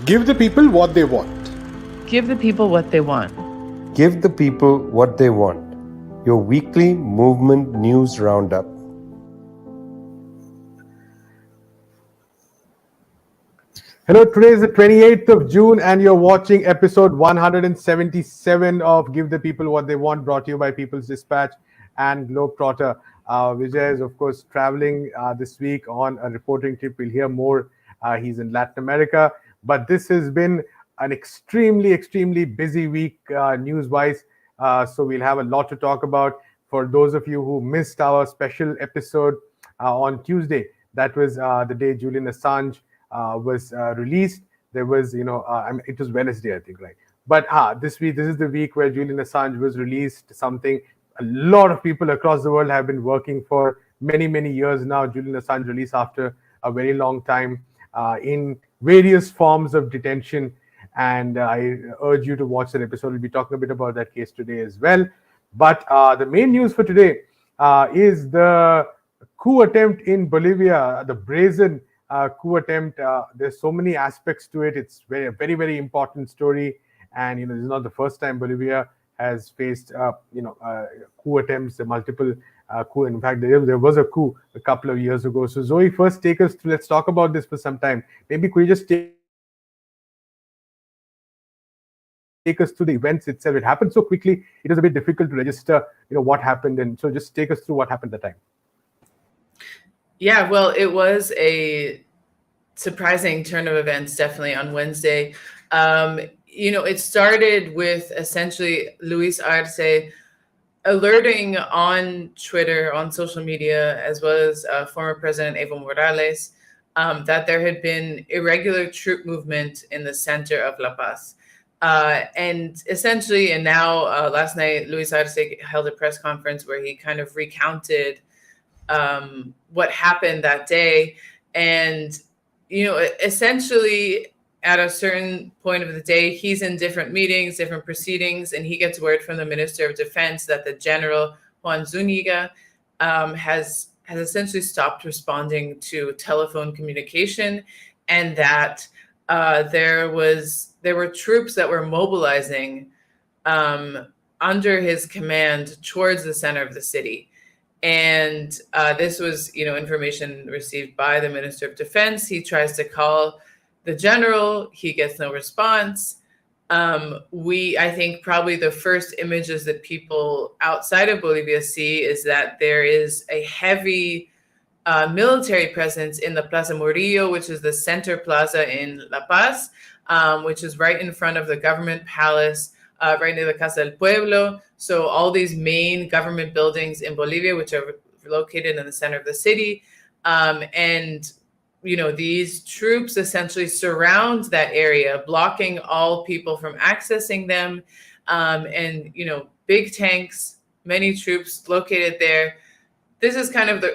Give the people what they want. Give the people what they want. Give the people what they want. Your weekly movement news roundup. Hello, today is the 28th of June and you're watching episode 177 of Give the People What They Want, brought to you by People's Dispatch and Globetrotter. Vijay is, of course, traveling this week on a reporting trip. We'll hear more. He's in Latin America. But this has been an extremely busy week news-wise. So we'll have a lot to talk about. For those of you who missed our special episode on Tuesday, that was the day Julian Assange was released. There was, it was Wednesday, I think, right? But this is the week where Julian Assange was released, something a lot of people across the world have been working for many years now. Julian Assange released after a very long time in various forms of detention. And I urge you to watch that episode. We'll be talking a bit about that case today as well. But the main news for today is the coup attempt in Bolivia, the brazen coup attempt. There's so many aspects to it. It's very important story. And, this is not the first time Bolivia has faced, coup attempts, multiple coup. In fact, there was a coup a couple of years ago. So Zoe, first let's talk about this for some time. Maybe could you just take us through the events itself? It happened so quickly, it was a bit difficult to register, what happened. And so just take us through what happened at the time. Yeah, well, it was a surprising turn of events, definitely on Wednesday. It started with essentially Luis Arce alerting on Twitter, on social media, as well as former President Evo Morales, that there had been irregular troop movement in the center of La Paz. And now last night, Luis Arce held a press conference where he kind of recounted what happened that day. And, essentially at a certain point of the day, he's in different meetings, different proceedings, and he gets word from the Minister of Defense that the General Juan Zuniga has essentially stopped responding to telephone communication, and that there were troops that were mobilizing under his command towards the center of the city. And this was, information received by the Minister of Defense. He tries to call the general. He gets no response. I think probably the first images that people outside of Bolivia see is that there is a heavy military presence in the Plaza Murillo, which is the center plaza in La Paz, which is right in front of the government palace, right near the Casa del Pueblo. So all these main government buildings in Bolivia, which are located in the center of the city. And these troops essentially surround that area, blocking all people from accessing them. And big tanks, many troops located there. This is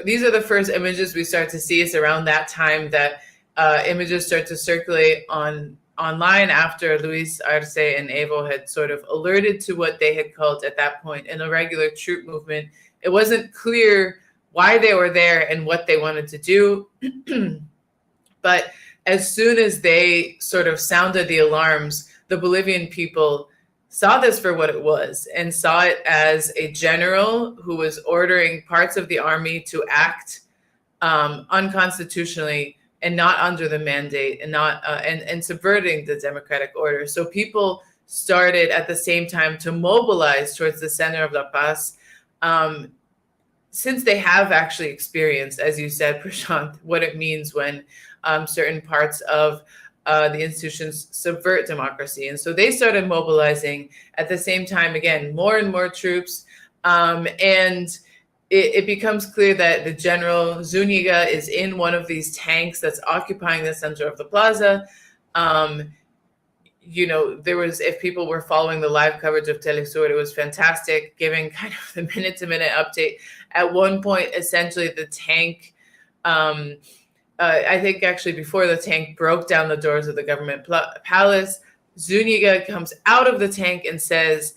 these are the first images we start to see. It's around that time that images start to circulate online after Luis Arce and Evo had sort of alerted to what they had called at that point an irregular troop movement. It wasn't clear why they were there and what they wanted to do. But as soon as they sort of sounded the alarms, the Bolivian people saw this for what it was and saw it as a general who was ordering parts of the army to act unconstitutionally and not under the mandate, and not and subverting the democratic order. So people started at the same time to mobilize towards the center of La Paz, since they have actually experienced, as you said, Prasanth, what it means when certain parts of the institutions subvert democracy. And so they started mobilizing at the same time, again, more and more troops. And it becomes clear that the General Zuniga is in one of these tanks that's occupying the center of the plaza. There was, if people were following the live coverage of Telesur, it was fantastic, giving kind of the minute-to-minute update. At one point, essentially, the tank, I think actually before the tank broke down the doors of the government palace, Zuniga comes out of the tank and says,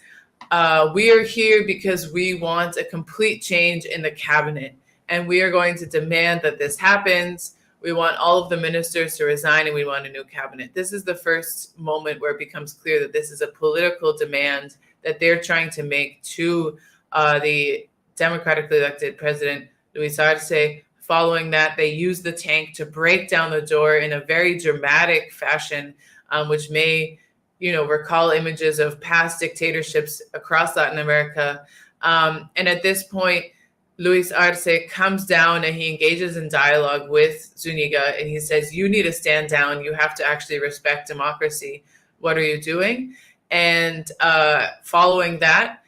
we are here because we want a complete change in the cabinet, and we are going to demand that this happens. We want all of the ministers to resign and we want a new cabinet. This is the first moment where it becomes clear that this is a political demand that they're trying to make to the democratically elected president, Luis Arce. Following that, they use the tank to break down the door in a very dramatic fashion, which may, recall images of past dictatorships across Latin America. And at this point, Luis Arce comes down and he engages in dialogue with Zuniga, and he says, you need to stand down. You have to actually respect democracy. What are you doing? And following that,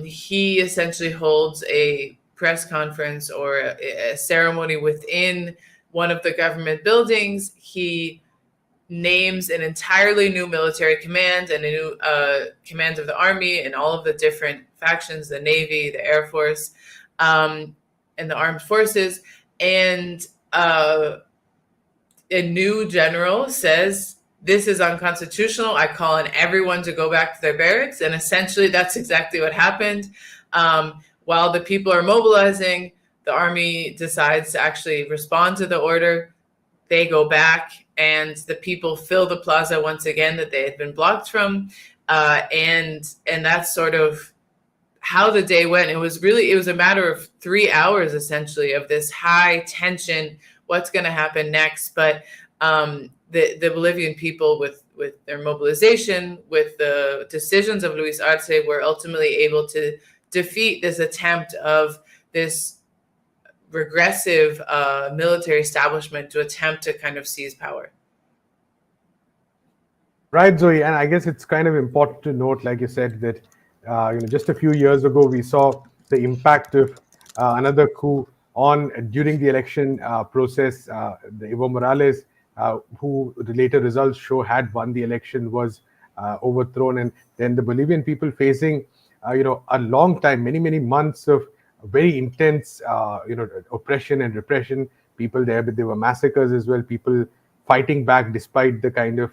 he essentially holds a press conference or a ceremony within one of the government buildings. He names an entirely new military command and a new command of the army and all of the different factions, the Navy, the Air Force, and the armed forces. And a new general says, this is unconstitutional. I call on everyone to go back to their barracks. And essentially, that's exactly what happened. While the people are mobilizing, the army decides to actually respond to the order. They go back, and the people fill the plaza once again that they had been blocked from. And that's sort of how the day went. It was a matter of 3 hours, essentially, of this high tension, what's going to happen next. But the Bolivian people, with their mobilization, with the decisions of Luis Arce, were ultimately able to defeat this attempt of this regressive military establishment to attempt to kind of seize power. Right, Zoe, and I guess it's kind of important to note, like you said, that just a few years ago we saw the impact of another coup during the election process. The Evo Morales, who the later results show had won the election, was overthrown, and then the Bolivian people facing a long time, many months of very intense oppression and repression. People there, but there were massacres as well. People fighting back despite the kind of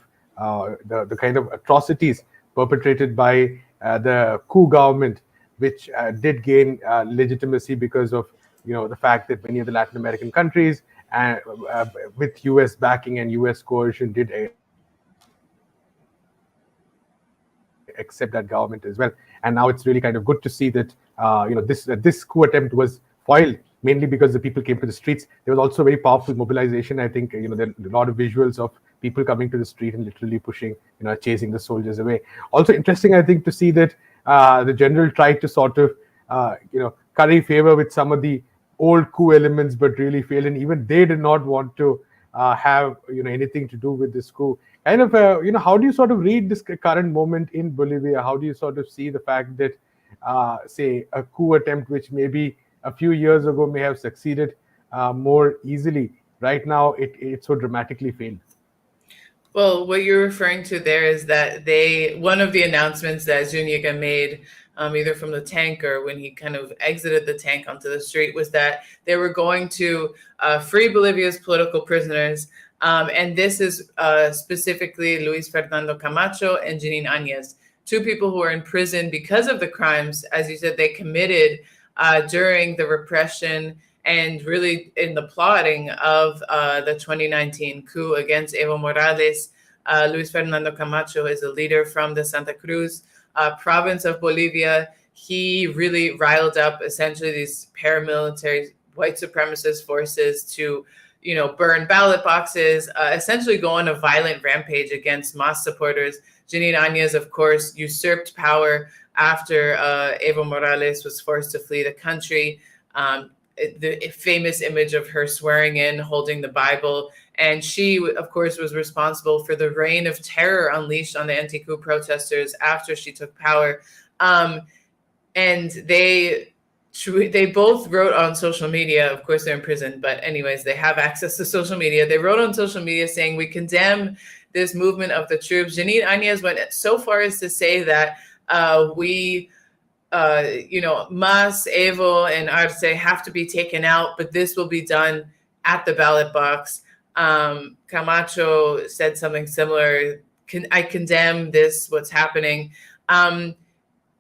atrocities perpetrated by the coup government, which did gain legitimacy because of the fact that many of the Latin American countries with US backing and US coercion did accept that government as well. And now it's really kind of good to see that this coup attempt was foiled mainly because the people came to the streets. There was also very powerful mobilization. I think there are a lot of visuals of people coming to the street and literally pushing, chasing the soldiers away. Also interesting, I think, to see that the general tried to sort of curry favor with some of the old coup elements, but really failed, and even they did not want to have anything to do with this coup. Kind of how do you sort of read this current moment in Bolivia? How do you sort of see the fact that say a coup attempt which maybe a few years ago may have succeeded more easily, right now it so dramatically failed? Well, what you're referring to there is that one of the announcements that Zuniga made, either from the tank or when he kind of exited the tank onto the street, was that they were going to free Bolivia's political prisoners. And this is specifically Luis Fernando Camacho and Jeanine Áñez, two people who are in prison because of the crimes, as you said, they committed during the repression and really in the plotting of the 2019 coup against Evo Morales. Luis Fernando Camacho is a leader from the Santa Cruz province of Bolivia. He really riled up essentially these paramilitary white supremacist forces to, burn ballot boxes, essentially go on a violent rampage against Mas supporters. Jeanine Áñez, of course, usurped power after Evo Morales was forced to flee the country. The famous image of her swearing in, holding the Bible. And she, of course, was responsible for the reign of terror unleashed on the anti-coup protesters after she took power. And they both wrote on social media. Of course, they're in prison, but anyways, they have access to social media. They wrote on social media saying, "We condemn this movement of the troops." Jeanine Áñez went so far as to say that Mas, Evo, and Arce have to be taken out, but this will be done at the ballot box. Camacho said something similar. I condemn this, what's happening.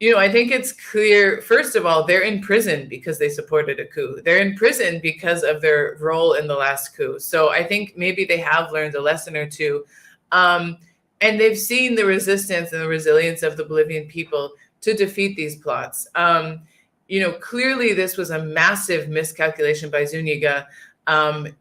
I think it's clear, first of all, they're in prison because they supported a coup. They're in prison because of their role in the last coup. So I think maybe they have learned a lesson or two. Um, and they've seen the resistance and the resilience of the Bolivian people to defeat these plots. Clearly this was a massive miscalculation by Zuniga. I'm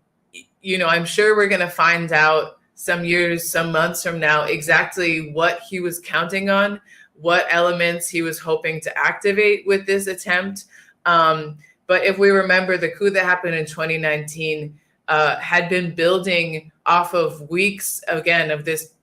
sure we're going to find out some years, some months from now, exactly what he was counting on, what elements he was hoping to activate with this attempt. But if we remember, the coup that happened in 2019 had been building off of weeks, again, of this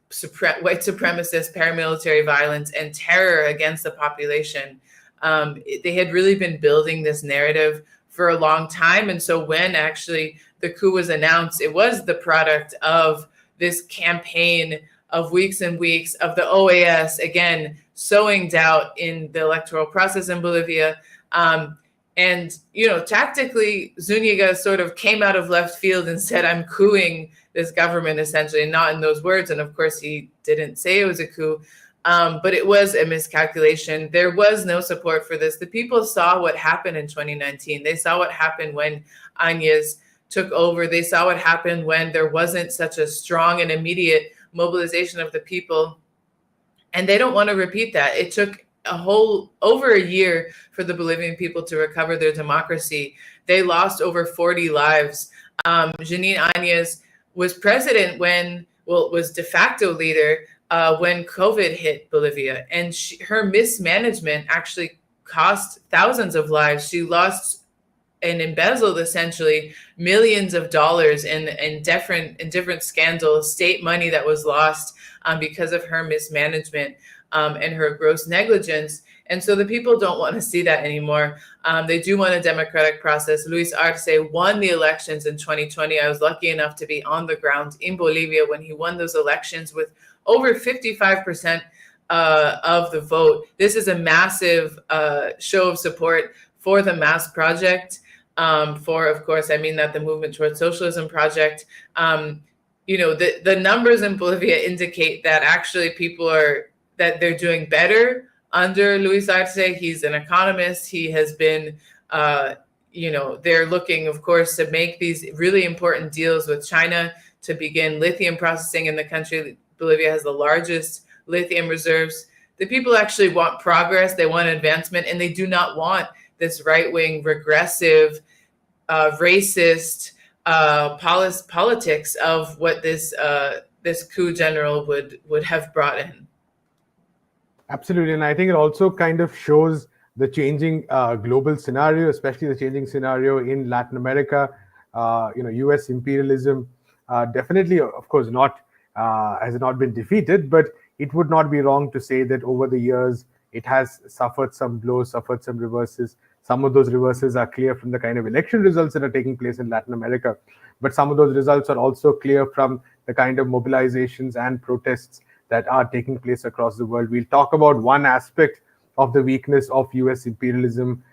white supremacist paramilitary violence and terror against the population. They had really been building this narrative for a long time. And so when actually the coup was announced, it was the product of this campaign of weeks and weeks of the OAS, again, sowing doubt in the electoral process in Bolivia. Tactically, Zuniga sort of came out of left field and said, I'm coupping this government, essentially, not in those words. And of course, he didn't say it was a coup, but it was a miscalculation. There was no support for this. The people saw what happened in 2019. They saw what happened when Áñez took over. They saw what happened when there wasn't such a strong and immediate mobilization of the people. And they don't want to repeat that. It took over a year for the Bolivian people to recover their democracy. They lost over 40 lives. Janine Áñez was president was de facto leader when COVID hit Bolivia. And her mismanagement actually cost thousands of lives. She lost and embezzled essentially millions of dollars in different scandals, state money that was lost because of her mismanagement and her gross negligence. And so the people don't want to see that anymore. They do want a democratic process. Luis Arce won the elections in 2020. I was lucky enough to be on the ground in Bolivia when he won those elections with over 55% of the vote. This is a massive show of support for the MAS project. Of course, I mean that the Movement Towards Socialism project. The numbers in Bolivia indicate that actually that they're doing better under Luis Arce. He's an economist. He has been, they're looking, of course, to make these really important deals with China to begin lithium processing in the country. Bolivia has the largest lithium reserves. The people actually want progress. They want advancement, and they do not want this right-wing, regressive, racist politics of what this coup general would have brought in. Absolutely. And I think it also kind of shows the changing global scenario, especially the changing scenario in Latin America. US imperialism definitely, of course, has not been defeated, but it would not be wrong to say that over the years, it has suffered some blows, suffered some reverses. Some of those reverses are clear from the kind of election results that are taking place in Latin America. But some of those results are also clear from the kind of mobilizations and protests that are taking place across the world. We'll talk about one aspect of the weakness of US imperialism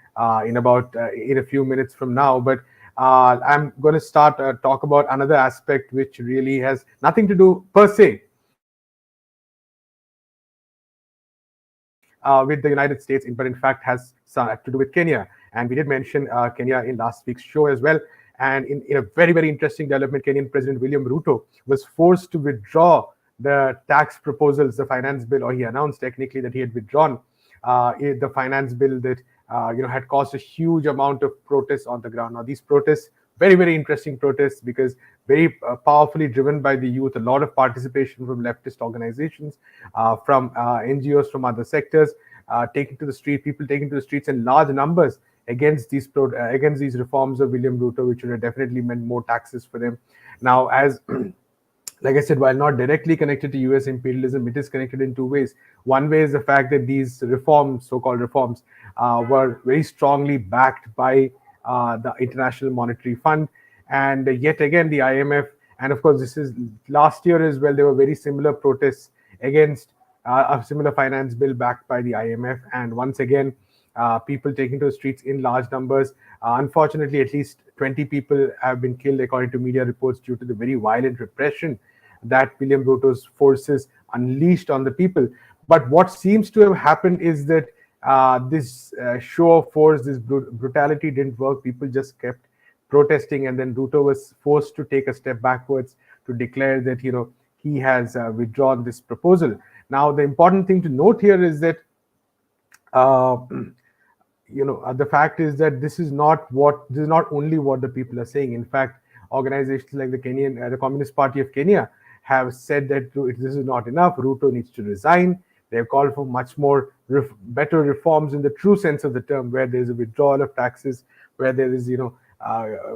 in a few minutes from now. But I'm going to start talk about another aspect which really has nothing to do per se with the United States, but in fact has to do with Kenya. And we did mention Kenya in last week's show as well. And in a very, very interesting development, Kenyan President William Ruto was forced to withdraw the tax proposals, the finance bill, or he announced technically that he had withdrawn the finance bill that had caused a huge amount of protests on the ground. Now, these protests, very, very interesting protests, because very powerfully driven by the youth, a lot of participation from leftist organizations, from NGOs, from other sectors, taking to the street, people taking to the streets in large numbers against these reforms of William Ruto, which would have definitely meant more taxes for them. Now, as like I said, while not directly connected to US imperialism, it is connected in two ways. One way is the fact that these reforms, so-called reforms, were very strongly backed by the International Monetary Fund. And yet again, the IMF, and of course, this is last year as well, there were very similar protests against a similar finance bill backed by the IMF. And once again, people taking to the streets in large numbers. Unfortunately, at least 20 people have been killed, according to media reports, due to the very violent repression that William Ruto's forces unleashed on the people. But what seems to have happened is that this show of force, this brutality didn't work. People just kept protesting, and then Ruto was forced to take a step backwards to declare that he has withdrawn this proposal. Now, the important thing to note here is that uh, the fact is that this is not only what the people are saying. In fact, organizations like the Communist Party of Kenya have said that this is not enough. Ruto needs to resign. They've called for much more better reforms in the true sense of the term, where there's a withdrawal of taxes, where there is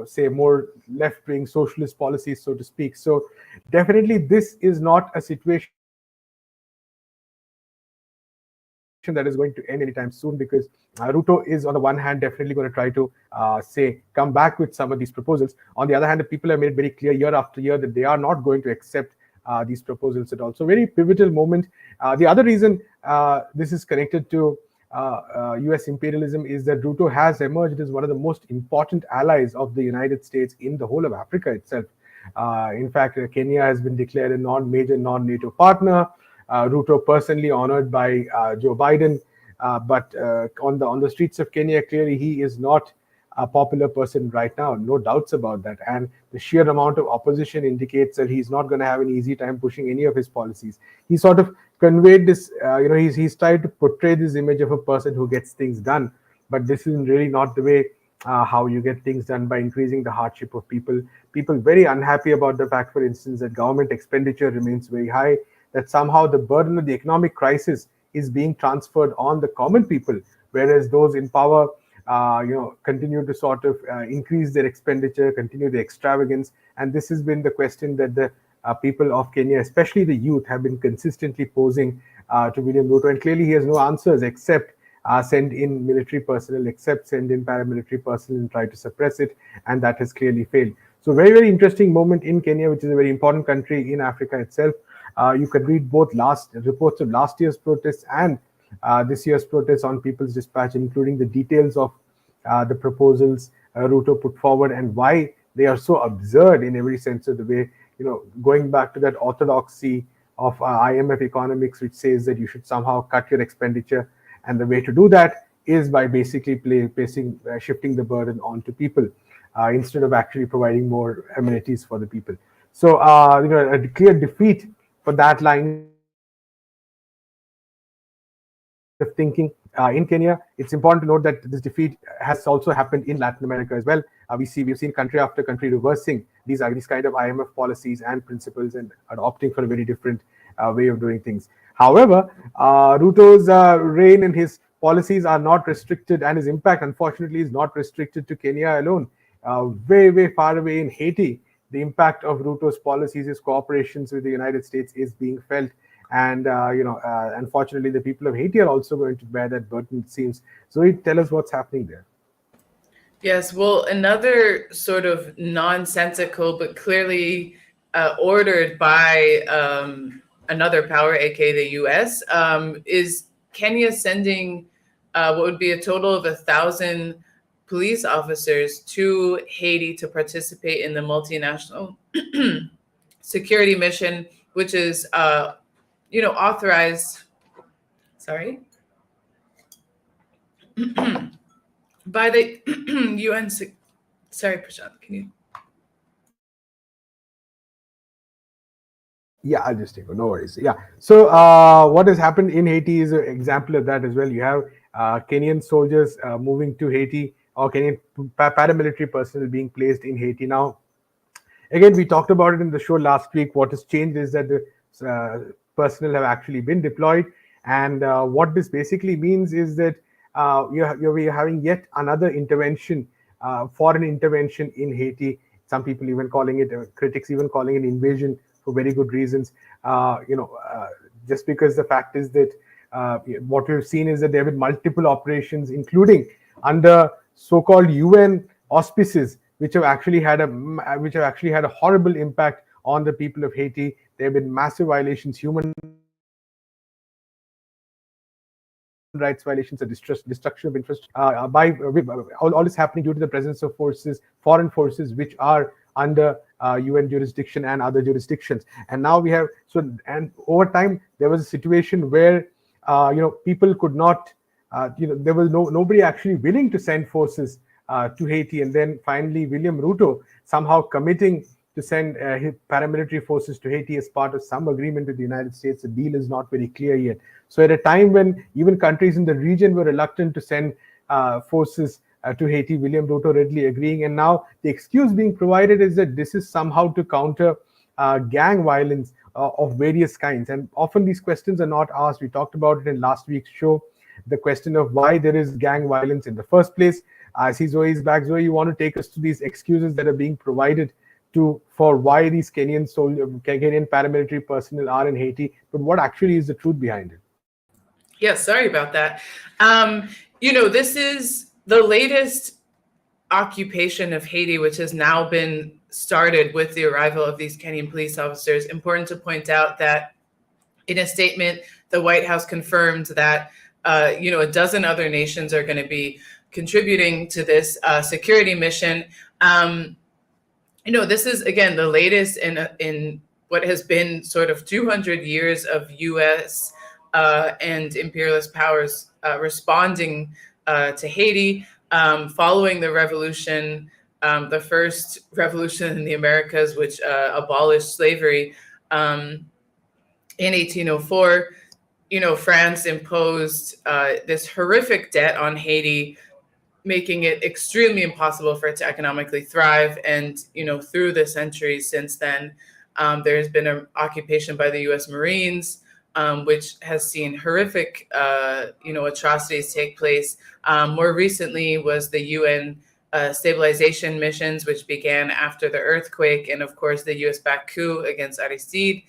say more left-wing socialist policies, so to speak. So definitely this is not a situation that is going to end anytime soon, because Ruto is on the one hand definitely going to try to say come back with some of these proposals. On the other hand, the people have made it very clear year after year that they are not going to accept these proposals at all. So very pivotal moment. The other reason this is connected to US imperialism is that Ruto has emerged as one of the most important allies of the United States in the whole of Africa itself. In fact, Kenya has been declared a major non-NATO partner. Ruto personally honored by Joe Biden, but on the streets of Kenya, clearly he is not a popular person right now. No doubts about that. And the sheer amount of opposition indicates that he's not going to have an easy time pushing any of his policies. He sort of conveyed this, he's tried to portray this image of a person who gets things done, but this is really not the way how you get things done, by increasing the hardship of people. People very unhappy about the fact, for instance, that government expenditure remains very high, that somehow the burden of the economic crisis is being transferred on the common people, whereas those in power continue to sort of increase their expenditure, continue the extravagance. And this has been the question that the people of Kenya, especially the youth, have been consistently posing to William Ruto. And clearly he has no answers except send in military personnel, except send in paramilitary personnel and try to suppress it. And that has clearly failed. So very, very interesting moment in Kenya, which is a very important country in Africa itself. You can read both reports of last year's protests and this year's protests on People's Dispatch, including the details of the proposals Ruto put forward and why they are so absurd in every sense of the way. Going back to that orthodoxy of IMF economics, which says that you should somehow cut your expenditure, and the way to do that is by basically shifting the burden onto people instead of actually providing more amenities for the people. So a clear defeat for that line of thinking in Kenya. It's important to note that this defeat has also happened in Latin America as well. We've seen country after country reversing these kind of IMF policies and principles and adopting for a very different way of doing things. However, Ruto's reign and his policies are not restricted, and his impact, unfortunately, is not restricted to Kenya alone. Way, way far away in Haiti, the impact of Ruto's policies, his cooperations with the United States is being felt. And, unfortunately, the people of Haiti are also going to bear that burden, it seems. Zoe, tell us what's happening there. Yes, well, another sort of nonsensical but clearly ordered by another power, aka the US, is Kenya sending what would be a total of 1,000 police officers to Haiti to participate in the multinational security mission, which is, authorized. Sorry. By the UN. Sorry, Prasanth, can you? Yeah, I'll just take it. No worries. Yeah. So what has happened in Haiti is an example of that as well. You have Kenyan soldiers moving to Haiti, or Kenyan paramilitary personnel being placed in Haiti. Now, again, we talked about it in the show last week. What has changed is that the personnel have actually been deployed. And what this basically means is that you're having yet another intervention, foreign intervention in Haiti. Some people even calling it, critics even calling it invasion for very good reasons. Just because the fact is that what we've seen is that there have been multiple operations, including under so-called UN auspices, which have actually had a horrible impact on the people of Haiti. There have been massive violations, human rights violations, a destruction of infrastructure all this happening due to the presence of foreign forces, which are under UN jurisdiction and other jurisdictions. And now we have and over time there was a situation where people could not there was nobody actually willing to send forces to Haiti, and then finally William Ruto somehow committing to send his paramilitary forces to Haiti as part of some agreement with the United States. The deal is not very clear yet. So at a time when even countries in the region were reluctant to send forces to Haiti, William Ruto readily agreeing. And now the excuse being provided is that this is somehow to counter gang violence of various kinds. And often these questions are not asked. We talked about it in last week's show, the question of why there is gang violence in the first place. I see Zoe is back. Zoe, you want to take us to these excuses that are being provided for why these Kenyan paramilitary personnel are in Haiti, but what actually is the truth behind it? Yes, sorry about that. This is the latest occupation of Haiti, which has now been started with the arrival of these Kenyan police officers. Important to point out that in a statement, the White House confirmed that a dozen other nations are going to be contributing to this security mission. This is, again, the latest in what has been sort of 200 years of U.S. And imperialist powers responding to Haiti following the revolution, the first revolution in the Americas, which abolished slavery in 1804. France imposed this horrific debt on Haiti, making it extremely impossible for it to economically thrive. And, through the centuries since then, there's been an occupation by the U.S. Marines, which has seen horrific, atrocities take place. More recently was the UN stabilization missions, which began after the earthquake, and of course the U.S.-backed coup against Aristide.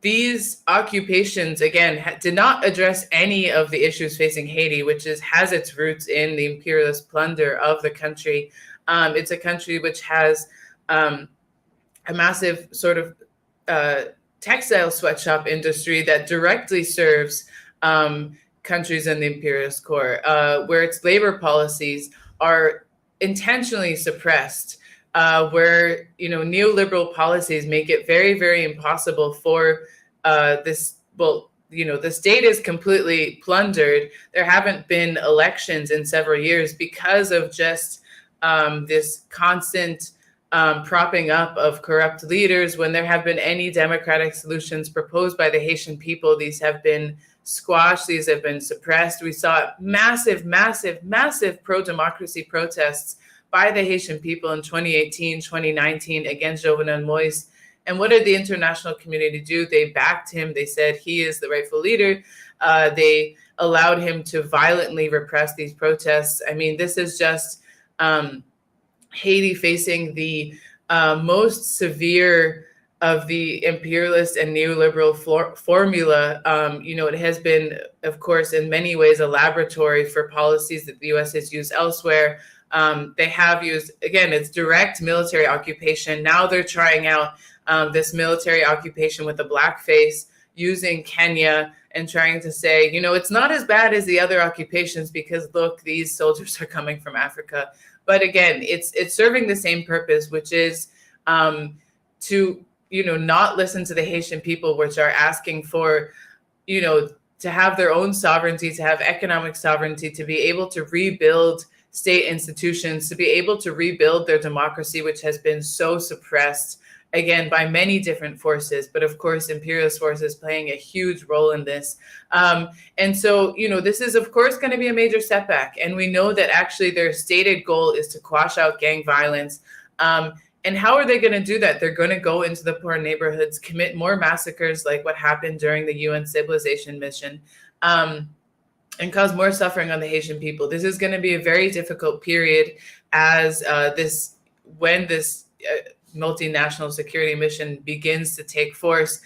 These occupations, again, did not address any of the issues facing Haiti, which has its roots in the imperialist plunder of the country. It's a country which has a massive sort of textile sweatshop industry that directly serves countries in the imperialist core, where its labor policies are intentionally suppressed, where neoliberal policies make it very, very impossible for the state is completely plundered. There haven't been elections in several years because of just this constant propping up of corrupt leaders. When there have been any democratic solutions proposed by the Haitian people, these have been squashed, these have been suppressed. We saw massive, massive, massive pro-democracy protests by the Haitian people in 2018, 2019 against Jovenel Moïse. And what did the international community do? They backed him. They said he is the rightful leader. They allowed him to violently repress these protests. I mean, this is just Haiti facing the most severe of the imperialist and neoliberal formula. It has been, of course, in many ways a laboratory for policies that the U.S. has used elsewhere. They have used, again, it's direct military occupation. Now they're trying out this military occupation with a blackface, using Kenya and trying to say, it's not as bad as the other occupations because, look, these soldiers are coming from Africa. But again, it's serving the same purpose, which is to not listen to the Haitian people, which are asking for, to have their own sovereignty, to have economic sovereignty, to be able to rebuild state institutions, to be able to rebuild their democracy, which has been so suppressed, again, by many different forces, but of course, imperialist forces playing a huge role in this. And so, this is, of course, going to be a major setback. And we know that actually their stated goal is to quash out gang violence. And how are they going to do that? They're going to go into the poor neighborhoods, commit more massacres like what happened during the UN stabilization mission, and cause more suffering on the Haitian people. This is going to be a very difficult period as when this multinational security mission begins to take force.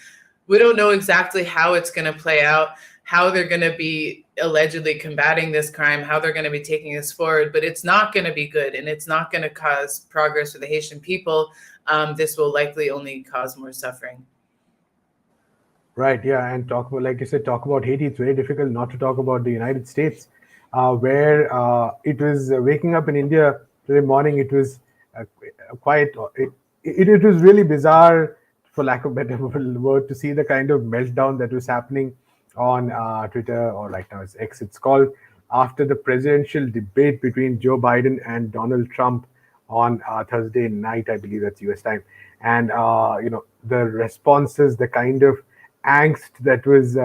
We don't know exactly how it's going to play out, how they're going to be allegedly combating this crime, how they're going to be taking this forward, but it's not going to be good, and it's not going to cause progress for the Haitian people. This will likely only cause more suffering. Right, yeah, and like you said, talk about Haiti. It's very difficult not to talk about the United States, where it was waking up in India today morning. It was it was really bizarre, for lack of a better word, to see the kind of meltdown that was happening on Twitter, or right now it's X, it's called, after the presidential debate between Joe Biden and Donald Trump on Thursday night, I believe that's US time. And, the responses, the kind of angst that was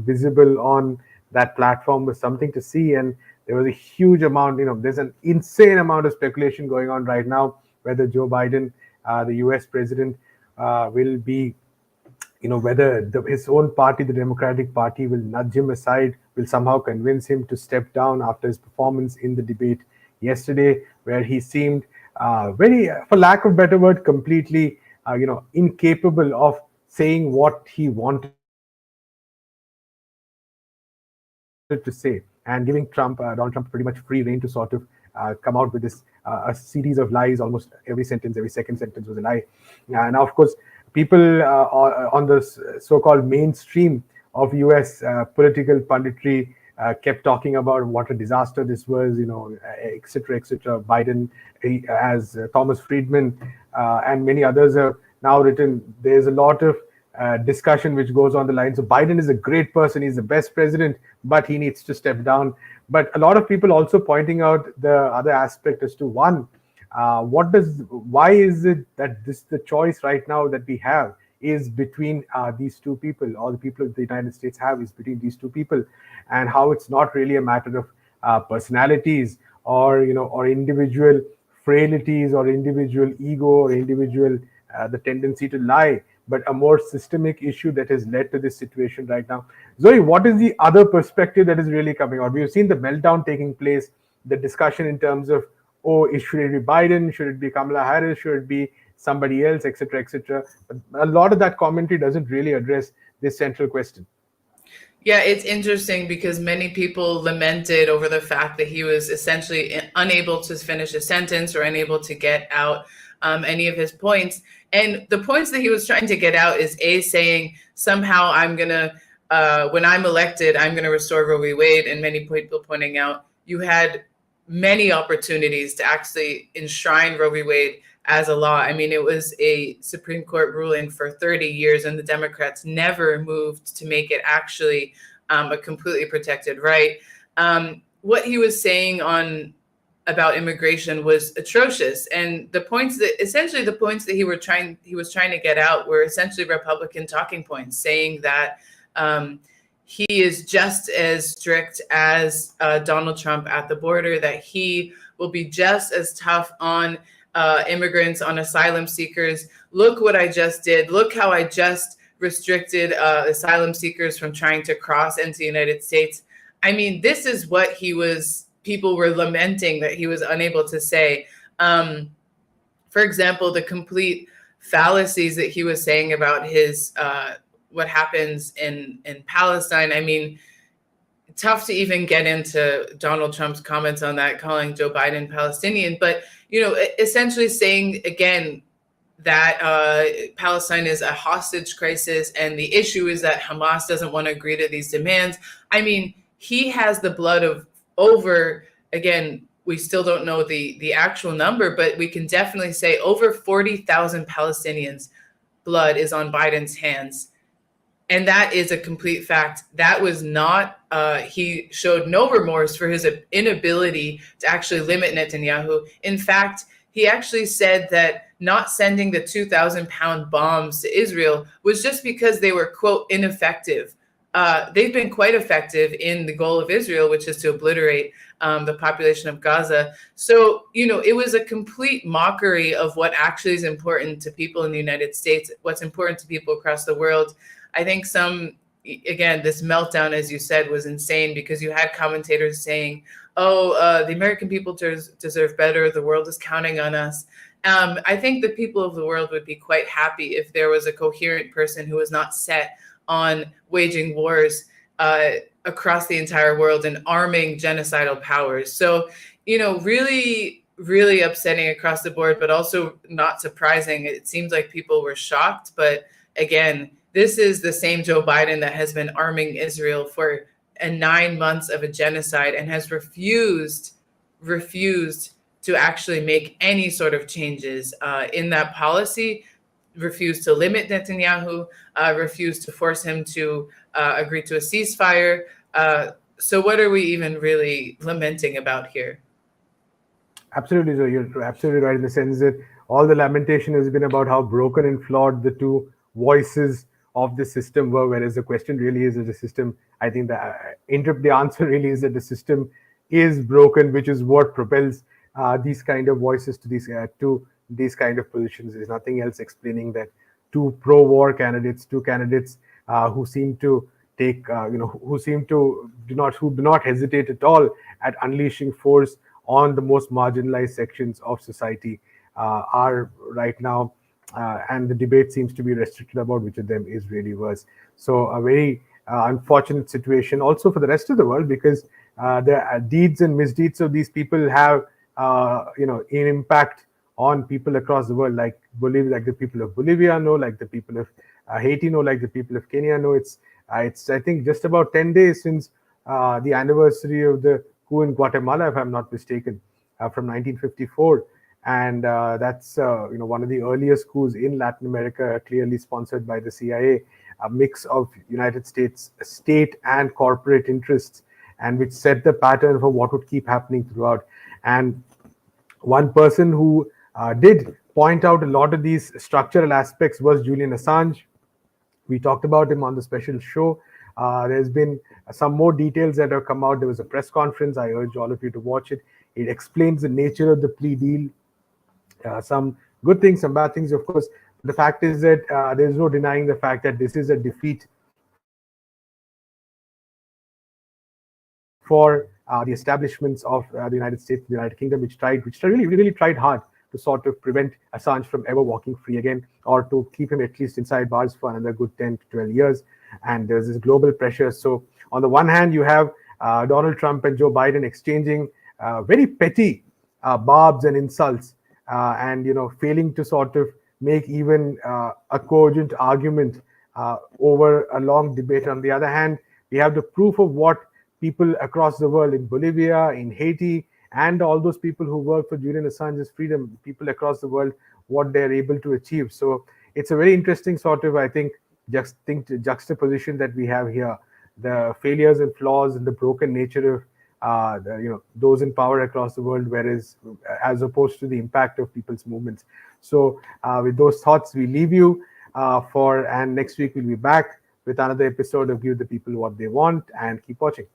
visible on that platform was something to see. And there was a huge amount, there's an insane amount of speculation going on right now whether Joe Biden, the US president, will be, whether his own party, the Democratic Party, will nudge him aside, will somehow convince him to step down after his performance in the debate yesterday, where he seemed very, for lack of a better word, completely, incapable of saying what he wanted to say, and giving Donald Trump pretty much free reign to sort of come out with this a series of lies. Almost every sentence, every second sentence was a lie. Now, of course, people on the so-called mainstream of US political punditry kept talking about what a disaster this was, etc., etc. Biden, as Thomas Friedman and many others have now written, there's a lot of discussion which goes on the lines of Biden is a great person, he's the best president, but he needs to step down. But a lot of people also pointing out the other aspect as to one, why is it that the choice right now that we have is between these two people, or the people of the United States have is between these two people, and how it's not really a matter of personalities, or or individual frailties, or individual ego, or individual the tendency to lie, but a more systemic issue that has led to this situation right now. Zoe, what is the other perspective that is really coming out? We've seen the meltdown taking place, the discussion in terms of, should it be Biden, should it be Kamala Harris, should it be somebody else, etc., etc. But a lot of that commentary doesn't really address this central question. Yeah, it's interesting because many people lamented over the fact that he was essentially unable to finish a sentence or unable to get out any of his points. And the points that he was trying to get out is saying somehow I'm going to, when I'm elected, I'm going to restore Roe v. Wade. And many people pointing out you had many opportunities to actually enshrine Roe v. Wade as a law. I mean, it was a Supreme Court ruling for 30 years, and the Democrats never moved to make it actually a completely protected right. What he was saying about immigration was atrocious, and the points that he was trying to get out were essentially Republican talking points, saying that he is just as strict as Donald Trump at the border, that he will be just as tough on immigrants, on asylum seekers. Look what I just did. Look how I just restricted asylum seekers from trying to cross into the United States. I mean, this is what people were lamenting that he was unable to say. For example, the complete fallacies that he was saying about his what happens in Palestine. I mean, tough to even get into Donald Trump's comments on that, calling Joe Biden Palestinian, but essentially saying again that Palestine is a hostage crisis, and the issue is that Hamas doesn't want to agree to these demands. I mean, he has the blood of over, again, we still don't know the actual number, but we can definitely say over 40,000 Palestinians' blood is on Biden's hands. And that is a complete fact. That was not, he showed no remorse for his inability to actually limit Netanyahu. In fact, he actually said that not sending the 2,000-pound bombs to Israel was just because they were, quote, ineffective. They've been quite effective in the goal of Israel, which is to obliterate the population of Gaza. So, it was a complete mockery of what actually is important to people in the United States, what's important to people across the world. I think this meltdown, as you said, was insane because you had commentators saying, the American people deserve better. The world is counting on us. I think the people of the world would be quite happy if there was a coherent person who was not set on waging wars across the entire world and arming genocidal powers. So, really, really upsetting across the board, but also not surprising. It seems like people were shocked. But again, this is the same Joe Biden that has been arming Israel for 9 months of a genocide and has refused to actually make any sort of changes in that policy, refused to limit Netanyahu, refused to force him to agree to a ceasefire. So what are we even really lamenting about here? Absolutely, so you're absolutely right in the sense that all the lamentation has been about how broken and flawed the two voices of the system were, whereas the question really is that the system, I think the answer really is that the system is broken, which is what propels these kind of voices to these kind of positions. There's nothing else explaining that two pro-war candidates, two candidates who seem to take, who seem to who do not hesitate at all at unleashing force on the most marginalized sections of society are right now, and the debate seems to be restricted about which of them is really worse. So a very unfortunate situation also for the rest of the world, because the deeds and misdeeds of these people have an impact on people across the world, like Bolivia, like the people of Bolivia know, like the people of Haiti know, like the people of Kenya know. It's I think just about 10 days since the anniversary of the coup in Guatemala, if I'm not mistaken, from 1954, and that's one of the earliest coups in Latin America, clearly sponsored by the CIA, a mix of United States state and corporate interests, and which set the pattern for what would keep happening throughout. And one person who did point out a lot of these structural aspects was Julian Assange. We talked about him on the special show. There's been some more details that have come out. There was a press conference. I urge all of you to watch it. It explains the nature of the plea deal, some good things, some bad things, of course. But the fact is that there's no denying the fact that this is a defeat for the establishments of the United States, the United Kingdom, which really tried hard to sort of prevent Assange from ever walking free again, or to keep him at least inside bars for another good 10 to 12 years. And there's this global pressure. So on the one hand, you have Donald Trump and Joe Biden exchanging very petty barbs and insults, and failing to sort of make even a cogent argument over a long debate. On the other hand, we have the proof of what people across the world, in Bolivia, in Haiti, and all those people who work for Julian Assange's freedom, people across the world, what they're able to achieve. So it's a very interesting sort of, I think, juxtaposition that we have here: the failures and flaws and the broken nature of those in power across the world, whereas as opposed to the impact of people's movements. So with those thoughts, we leave you and next week we'll be back with another episode of Give the People What They Want, and keep watching.